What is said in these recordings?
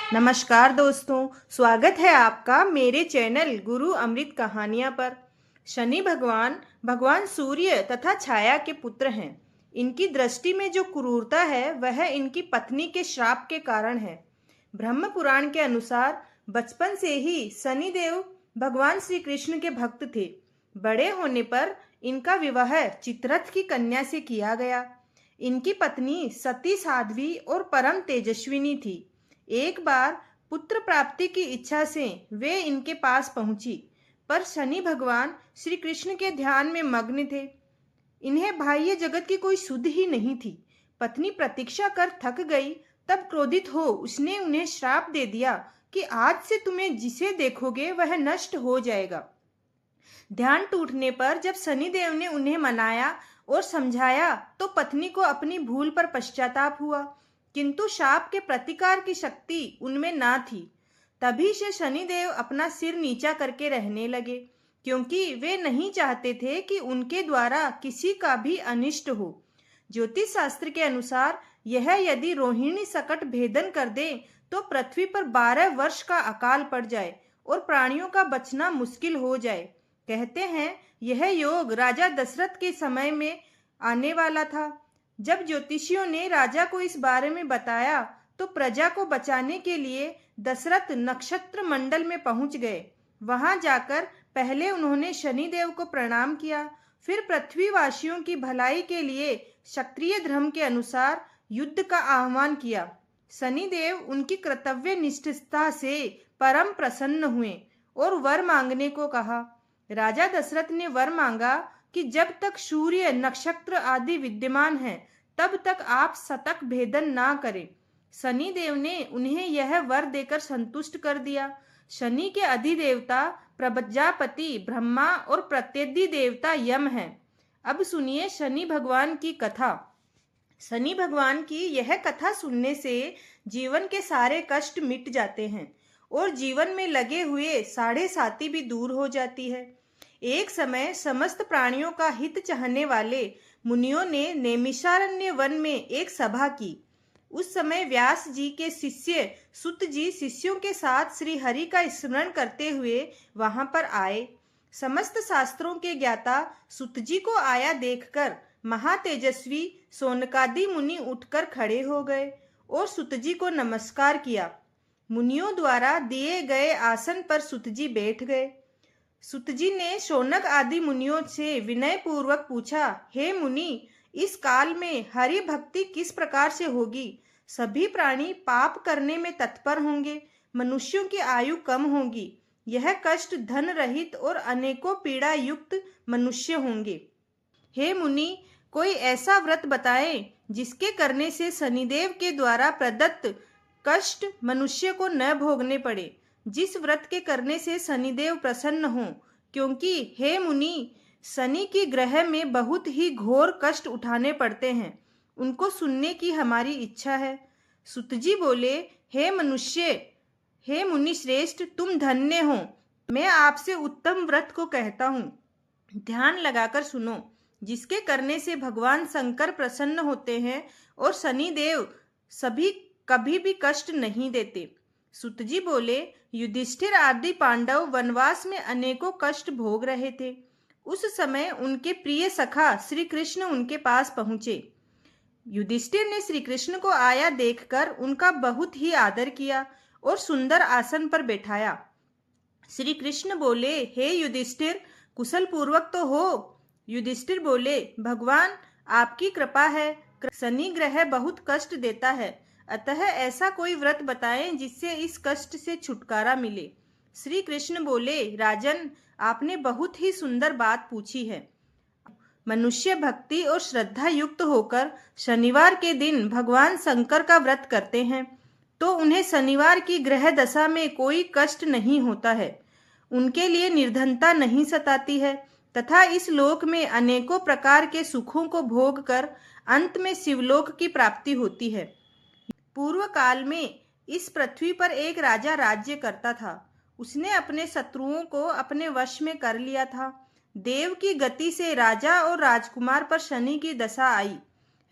नमस्कार दोस्तों, स्वागत है आपका मेरे चैनल गुरु अमृत कहानियाँ पर। शनि भगवान भगवान सूर्य तथा छाया के पुत्र हैं। इनकी दृष्टि में जो क्रूरता है वह इनकी पत्नी के श्राप के कारण है। ब्रह्म पुराण के अनुसार बचपन से ही शनि देव भगवान श्री कृष्ण के भक्त थे। बड़े होने पर इनका विवाह चित्ररथ की कन्या से किया गया। इनकी पत्नी सती साध्वी और परम तेजस्विनी थी। एक बार पुत्र प्राप्ति की इच्छा से वे इनके पास पहुंची, पर शनि भगवान श्री कृष्ण के ध्यान में मग्न थे। इन्हें बाह्य जगत की कोई सुध ही नहीं थी। पत्नी प्रतीक्षा कर थक गई, तब क्रोधित हो उसने उन्हें श्राप दे दिया कि आज से तुम्हें जिसे देखोगे वह नष्ट हो जाएगा। ध्यान टूटने पर जब शनिदेव ने उन्हें मनाया और समझाया तो पत्नी को अपनी भूल पर पश्चाताप हुआ, किंतु शाप के प्रतिकार की शक्ति उनमें ना थी। तभी से शनिदेव अपना सिर नीचा करके रहने लगे, क्योंकि वे नहीं चाहते थे कि उनके द्वारा किसी का भी अनिष्ट हो। ज्योतिष शास्त्र के अनुसार यह यदि रोहिणी सकट भेदन कर दे तो पृथ्वी पर 12 वर्ष का अकाल पड़ जाए और प्राणियों का बचना मुश्किल हो जाए। कहते हैं यह योग राजा दशरथ के समय में आने वाला था। जब ज्योतिषियों ने राजा को इस बारे में बताया तो प्रजा को बचाने के लिए दशरथ नक्षत्र मंडल में पहुंच गए। वहां जाकर पहले उन्होंने शनिदेव को प्रणाम किया, फिर पृथ्वीवासियों की भलाई के लिए क्षत्रिय धर्म के अनुसार युद्ध का आह्वान किया। शनिदेव उनकी कर्तव्य निष्ठता से परम प्रसन्न हुए और वर मांगने को कहा। राजा दशरथ ने वर मांगा कि जब तक सूर्य नक्षत्र आदि विद्यमान है तब तक आप शतक भेदन ना करें। शनि देव ने उन्हें यह वर देकर संतुष्ट कर दिया। शनि के अधिदेवता प्रजापति ब्रह्मा और प्रत्यधि देवता यम हैं। अब सुनिए शनि भगवान की कथा। शनि भगवान की यह कथा सुनने से जीवन के सारे कष्ट मिट जाते हैं और जीवन में लगे हुए साढ़े साती भी दूर हो जाती है। एक समय समस्त प्राणियों का हित चाहने वाले मुनियों ने नैमिषारण्य वन में एक सभा की। उस समय व्यास जी के शिष्य सुत जी शिष्यों के साथ श्री हरि का स्मरण करते हुए वहां पर आए। समस्त शास्त्रों के ज्ञाता सुत जी को आया देखकर महातेजस्वी सोनकादि मुनि उठकर खड़े हो गए और सुत जी को नमस्कार किया। मुनियों द्वारा दिए गए आसन पर सुत जी बैठ गए। सुत जी ने शौनक आदि मुनियों से विनय पूर्वक पूछा, हे मुनि, इस काल में हरि भक्ति किस प्रकार से होगी? सभी प्राणी पाप करने में तत्पर होंगे, मनुष्यों की आयु कम होगी, यह कष्ट धन रहित और अनेकों पीड़ा युक्त मनुष्य होंगे। हे मुनि, कोई ऐसा व्रत बताएं जिसके करने से शनिदेव के द्वारा प्रदत्त कष्ट मनुष्य को न भोगने पड़े, जिस व्रत के करने से शनिदेव प्रसन्न हो, क्योंकि हे मुनि, शनि की ग्रह में बहुत ही घोर कष्ट उठाने पड़ते हैं, उनको सुनने की हमारी इच्छा है। सुत जी बोले, हे मुनि श्रेष्ठ, तुम धन्य हो। मैं आपसे उत्तम व्रत को कहता हूँ, ध्यान लगाकर सुनो, जिसके करने से भगवान शंकर प्रसन्न होते हैं और शनिदेव सभी कभी भी कष्ट नहीं देते। सुत जी बोले, युधिष्ठिर आदि पांडव वनवास में अनेकों कष्ट भोग रहे थे। उस समय उनके प्रिय सखा श्री कृष्ण उनके पास पहुंचे। युधिष्ठिर ने श्री कृष्ण को आया देखकर उनका बहुत ही आदर किया और सुंदर आसन पर बैठाया। श्री कृष्ण बोले, हे युधिष्ठिर, कुशल पूर्वक तो हो? युधिष्ठिर बोले, भगवान आपकी कृपा है, शनि ग्रह बहुत कष्ट देता है, अतः ऐसा कोई व्रत बताएं जिससे इस कष्ट से छुटकारा मिले। श्री कृष्ण बोले, राजन, आपने बहुत ही सुंदर बात पूछी है। मनुष्य भक्ति और श्रद्धा युक्त होकर शनिवार के दिन भगवान शंकर का व्रत करते हैं तो उन्हें शनिवार की ग्रह दशा में कोई कष्ट नहीं होता है, उनके लिए निर्धनता नहीं सताती है तथा इस लोक में अनेकों प्रकार के सुखों को भोग कर अंत में शिवलोक की प्राप्ति होती है। पूर्व काल में इस पृथ्वी पर एक राजा राज्य करता था। उसने अपने शत्रुओं को अपने वश में कर लिया था। देव की गति से राजा और राजकुमार पर शनि की दशा आई।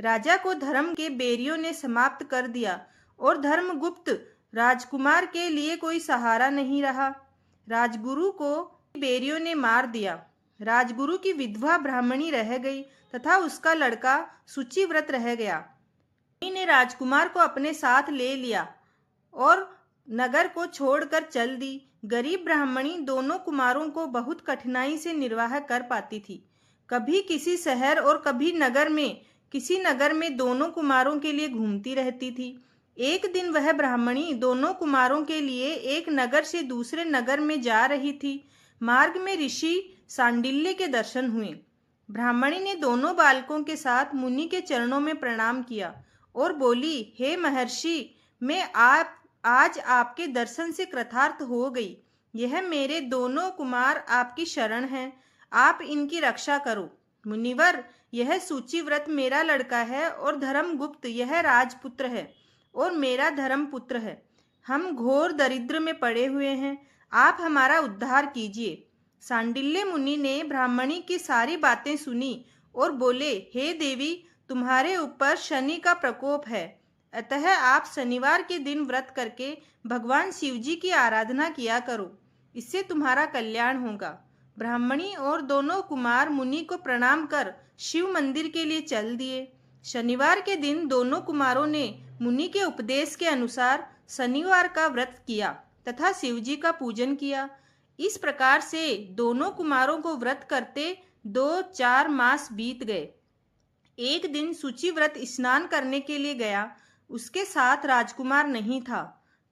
राजा को धर्म के बैरियों ने समाप्त कर दिया और धर्मगुप्त राजकुमार के लिए कोई सहारा नहीं रहा। राजगुरु को बैरियों ने मार दिया। राजगुरु की विधवा ब्राह्मणी रह गई तथा उसका लड़का सूचिव्रत रह गया। मुनि ने राजकुमार को अपने साथ ले लिया और नगर को छोड़कर चल दी। गरीब ब्राह्मणी दोनों कुमारों को बहुत कठिनाई से निर्वाह कर पाती थी। कभी किसी शहर और कभी किसी नगर में दोनों कुमारों के लिए घूमती रहती थी। एक दिन वह ब्राह्मणी दोनों कुमारों के लिए एक नगर से दूसरे नगर में जा रही थी। मार्ग में ऋषि सांडिल्य के दर्शन हुए। ब्राह्मणी ने दोनों बालकों के साथ मुनि के चरणों में प्रणाम किया और बोली, हे महर्षि, मैं आज आपके दर्शन से कृतार्थ हो गई। यह मेरे दोनों कुमार आपकी शरण हैं, आप इनकी रक्षा करो। मुनिवर, यह सूचिव्रत मेरा लड़का है और धर्मगुप्त यह राजपुत्र है और मेरा धर्मपुत्र है। हम घोर दरिद्र में पड़े हुए हैं, आप हमारा उद्धार कीजिए। सांडिल्य मुनि ने ब्राह्मणी की सारी बातें सुनी और बोले, हे देवी, तुम्हारे ऊपर शनि का प्रकोप है, अतः आप शनिवार के दिन व्रत करके भगवान शिव जी की आराधना किया करो, इससे तुम्हारा कल्याण होगा। ब्राह्मणी और दोनों कुमार मुनि को प्रणाम कर शिव मंदिर के लिए चल दिए। शनिवार के दिन दोनों कुमारों ने मुनि के उपदेश के अनुसार शनिवार का व्रत किया तथा शिव जी का पूजन किया। इस प्रकार से दोनों कुमारों को व्रत करते 2-4 मास बीत गए। एक दिन सूचिव्रत स्नान करने के लिए गया। उसके साथ राजकुमार नहीं था।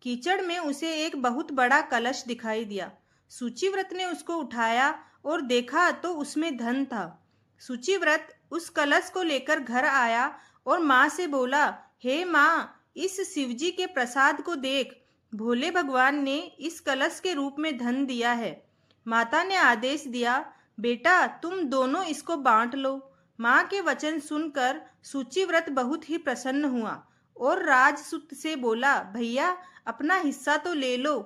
कीचड़ में उसे एक बहुत बड़ा कलश दिखाई दिया। सूचिव्रत ने उसको उठाया और देखा तो उसमें धन था। सूचिव्रत उस कलश को लेकर घर आया और माँ से बोला, हे माँ, इस शिवजी के प्रसाद को देख, भोले भगवान ने इस कलश के रूप में धन दिया है। माता ने आदेश दिया, बेटा, तुम दोनों इसको बांट लो। माँ के वचन सुनकर सूचिव्रत बहुत ही प्रसन्न हुआ और राजसुत से बोला, भैया, अपना हिस्सा तो ले लो।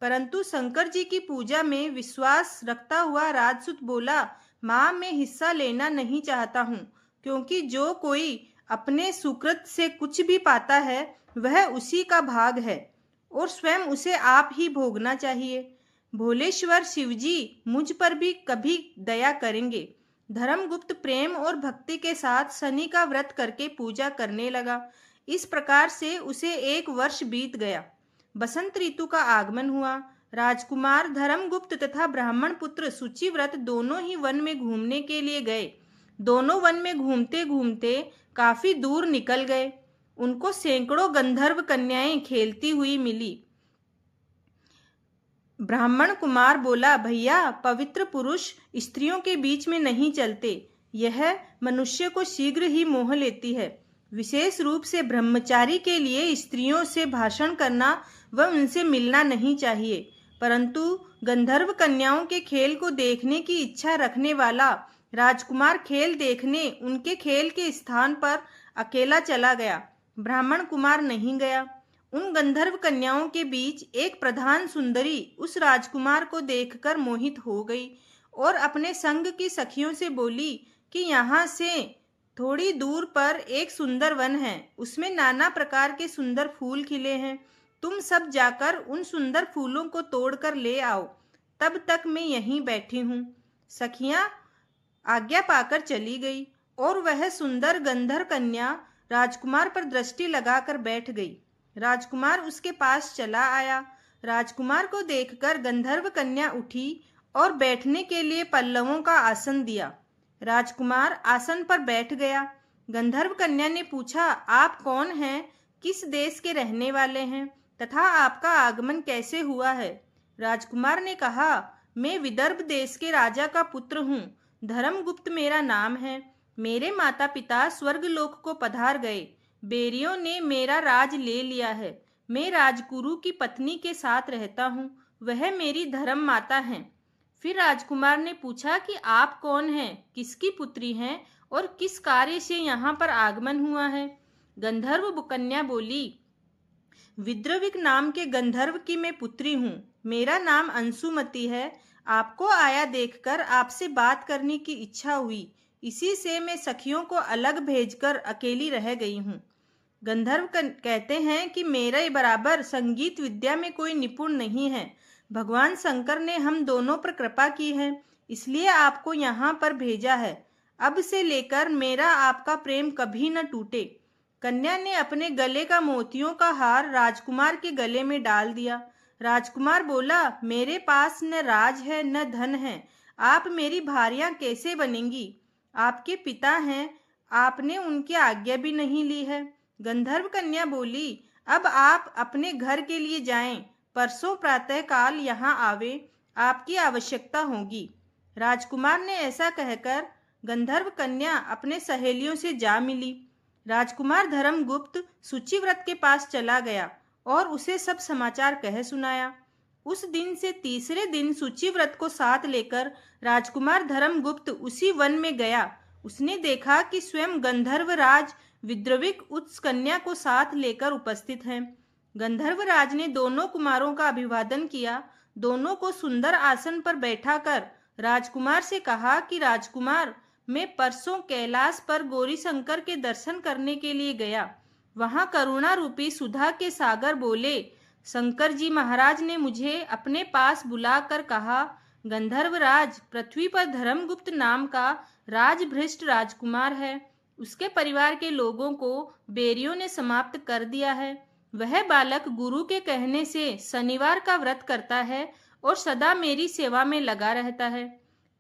परंतु शंकर जी की पूजा में विश्वास रखता हुआ राजसुत बोला, माँ, मैं हिस्सा लेना नहीं चाहता हूँ, क्योंकि जो कोई अपने सुकृत से कुछ भी पाता है वह उसी का भाग है और स्वयं उसे आप ही भोगना चाहिए। भोलेश्वर शिवजी मुझ पर भी कभी दया करेंगे। धर्मगुप्त प्रेम और भक्ति के साथ शनि का व्रत करके पूजा करने लगा। इस प्रकार से उसे 1 वर्ष बीत गया। बसंत ऋतु का आगमन हुआ। राजकुमार धर्मगुप्त तथा ब्राह्मण पुत्र सूचिव्रत दोनों ही वन में घूमने के लिए गए। दोनों वन में घूमते घूमते काफी दूर निकल गए। उनको सैकड़ों गंधर्व कन्याएं खेलती हुई मिली। ब्राह्मण कुमार बोला, भैया, पवित्र पुरुष स्त्रियों के बीच में नहीं चलते, यह मनुष्य को शीघ्र ही मोह लेती है। विशेष रूप से ब्रह्मचारी के लिए स्त्रियों से भाषण करना व उनसे मिलना नहीं चाहिए। परंतु गंधर्व कन्याओं के खेल को देखने की इच्छा रखने वाला राजकुमार खेल देखने उनके खेल के स्थान पर अकेला चला गया। ब्राह्मण कुमार नहीं गया। उन गंधर्व कन्याओं के बीच एक प्रधान सुंदरी उस राजकुमार को देखकर मोहित हो गई और अपने संग की सखियों से बोली कि यहाँ से थोड़ी दूर पर एक सुंदर वन है, उसमें नाना प्रकार के सुंदर फूल खिले हैं। तुम सब जाकर उन सुंदर फूलों को तोड़कर ले आओ, तब तक मैं यहीं बैठी हूँ। सखियां आज्ञा पाकर चली गई और वह सुंदर गंधर्व कन्या राजकुमार पर दृष्टि लगाकर बैठ गई। राजकुमार उसके पास चला आया। राजकुमार को देखकर गंधर्व कन्या उठी और बैठने के लिए पल्लवों का आसन दिया। राजकुमार आसन पर बैठ गया। गंधर्व कन्या ने पूछा, आप कौन हैं, किस देश के रहने वाले हैं तथा आपका आगमन कैसे हुआ है? राजकुमार ने कहा, मैं विदर्भ देश के राजा का पुत्र हूँ। धर्मगुप्त मेरा नाम है। मेरे माता पिता स्वर्गलोक को पधार गए। बैरियों ने मेरा राज ले लिया है। मैं राजगुरु की पत्नी के साथ रहता हूँ, वह मेरी धर्म माता हैं। फिर राजकुमार ने पूछा कि आप कौन हैं, किसकी पुत्री हैं और किस कार्य से यहाँ पर आगमन हुआ है? गंधर्व कन्या बोली, विद्रविक नाम के गंधर्व की मैं पुत्री हूँ। मेरा नाम अंशुमती है। आपको आया देखकर आपसे बात करने की इच्छा हुई, इसी से मैं सखियों को अलग भेजकर अकेली रह गई हूँ। गंधर्व कहते हैं कि मेरे बराबर संगीत विद्या में कोई निपुण नहीं है। भगवान शंकर ने हम दोनों पर कृपा की है, इसलिए आपको यहाँ पर भेजा है। अब से लेकर मेरा आपका प्रेम कभी न टूटे। कन्या ने अपने गले का मोतियों का हार राजकुमार के गले में डाल दिया। राजकुमार बोला, मेरे पास न राज है न धन है, आप मेरी भार्या कैसे बनेंगी? आपके पिता हैं, आपने उनकी आज्ञा भी नहीं ली है। गंधर्व कन्या बोली, अब आप अपने घर के लिए जाएं, परसों प्रातःकाल यहाँ आवे, आपकी आवश्यकता होगी। राजकुमार ने ऐसा कहकर गंधर्व कन्या अपने सहेलियों से जा मिली। राजकुमार धर्मगुप्त सूचिव्रत के पास चला गया और उसे सब समाचार कह सुनाया। उस दिन से तीसरे दिन सूचिव्रत को साथ लेकर राजकुमार धर्मगुप्त उसी वन में गया। उसने देखा कि स्वयं गंधर्वराज विद्रविक उस कन्या को साथ लेकर उपस्थित हैं। गंधर्वराज ने दोनों कुमारों का अभिवादन किया। दोनों को सुंदर आसन पर बैठाकर राजकुमार से कहा कि राजकुमार, मैं परसों कैलाश पर गौरीशंकर के दर्शन करने के लिए गया। वहां करुणा रूपी सुधा के सागर बोले। शंकर जी महाराज ने मुझे अपने पास बुलाकर कहा, गंधर्वराज, पृथ्वी पर धर्मगुप्त नाम का राजभ्रष्ट राजकुमार है। उसके परिवार के लोगों को बेरियों ने समाप्त कर दिया है। वह बालक गुरु के कहने से शनिवार का व्रत करता है और सदा मेरी सेवा में लगा रहता है।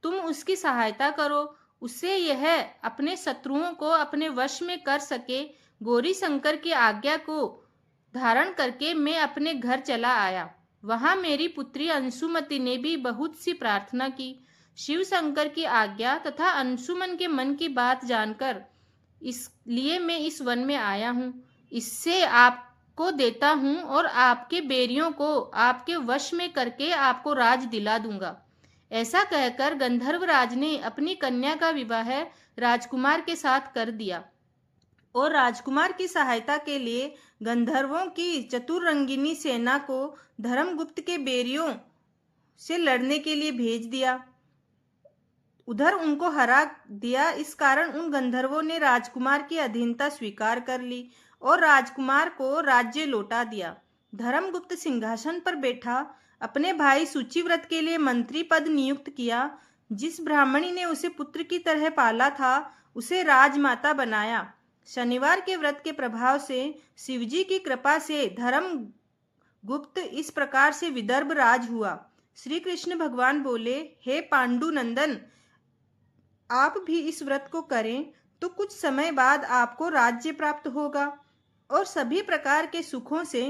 तुम उसकी सहायता करो, उससे यह अपने शत्रुओं को अपने वश में कर सके। गौरीशंकर की आज्ञा को धारण करके मैं अपने घर चला आया। वहां मेरी पुत्री अंशुमति ने भी बहुत सी प्रार्थना की। शिव शंकर की आज्ञा तथा अंशुमन के मन की बात जानकर इसलिए मैं इस वन में आया हूँ। इससे आपको देता हूँ और आपके बेरियों को आपके वश में करके आपको राज दिला दूंगा। ऐसा कहकर गंधर्वराज ने अपनी कन्या का विवाह राजकुमार के साथ कर दिया और राजकुमार की सहायता के लिए गंधर्वों की चतुरंगिनी सेना को धर्मगुप्त के बेरियों से लड़ने के लिए भेज दिया। उधर उनको हरा दिया। इस कारण उन गंधर्वों ने राजकुमार की अधीनता स्वीकार कर ली और राजकुमार को राज्य लौटा दिया। धर्मगुप्त सिंहासन पर बैठा। अपने भाई सूचिव्रत के लिए मंत्री पद नियुक्त किया। जिस ब्राह्मणी ने उसे पुत्र की तरह पाला था, उसे राजमाता बनाया। शनिवार के व्रत के प्रभाव से शिवजी की कृपा से धर्मगुप्त इस प्रकार से विदर्भ राज हुआ। श्री कृष्ण भगवान बोले, हे पांडु नंदन, आप भी इस व्रत को करें तो कुछ समय बाद आपको राज्य प्राप्त होगा और सभी प्रकार के सुखों से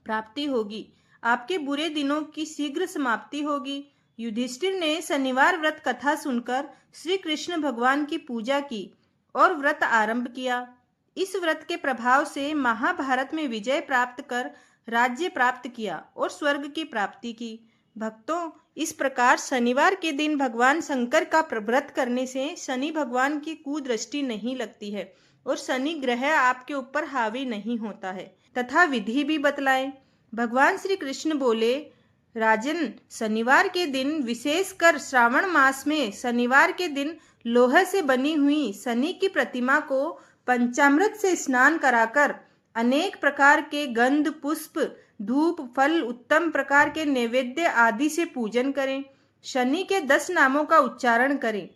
प्राप्ति होगी। आपके बुरे दिनों की शीघ्र समाप्ति होगी। युधिष्ठिर ने शनिवार व्रत कथा सुनकर श्री कृष्ण भगवान की पूजा की और व्रत आरंभ किया। इस व्रत के प्रभाव से महाभारत में विजय प्राप्त कर राज्य प्राप्त किया और स्वर्ग की प्राप्ति की। भक्तों, इस प्रकार शनिवार के दिन भगवान शंकर का व्रत करने से शनि भगवान की कुदृष्टि नहीं लगती है और शनि ग्रह आपके ऊपर हावी नहीं होता है। तथा विधि भी बतलाए। भगवान श्री कृष्ण बोले, राजन, शनिवार के दिन, विशेषकर श्रावण मास में शनिवार के दिन लोहे से बनी हुई शनि की प्रतिमा को पंचामृत से स्नान कराकर अनेक प्रकार के गंध, पुष्प, धूप, फल, उत्तम प्रकार के नैवेद्य आदि से पूजन करें। शनि के 10 नामों का उच्चारण करें।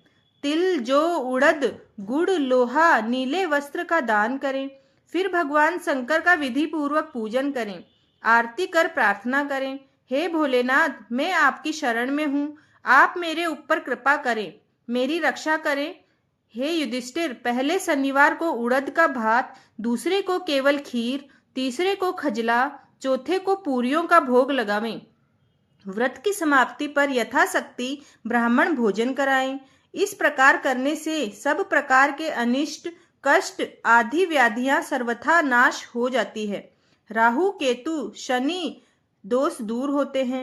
तिल, जौ, उड़द, गुड़, लोहा, नीले वस्त्र का दान करें। फिर भगवान शंकर का विधि पूर्वक पूजन करें। आरती कर प्रार्थना करें, हे भोलेनाथ, मैं आपकी शरण में हूँ, आप मेरे ऊपर कृपा करें, मेरी रक्षा करें। हे युधिष्ठिर, पहले शनिवार को उड़द का भात, दूसरे को केवल खीर, तीसरे को खजला, चौथे को पूरियों का भोग लगावें। व्रत की समाप्ति पर यथाशक्ति ब्राह्मण भोजन कराएं। इस प्रकार करने से सब प्रकार के अनिष्ट, कष्ट आदि व्याधियां सर्वथा नाश हो जाती है। राहु, केतु, शनि दोष दूर होते हैं।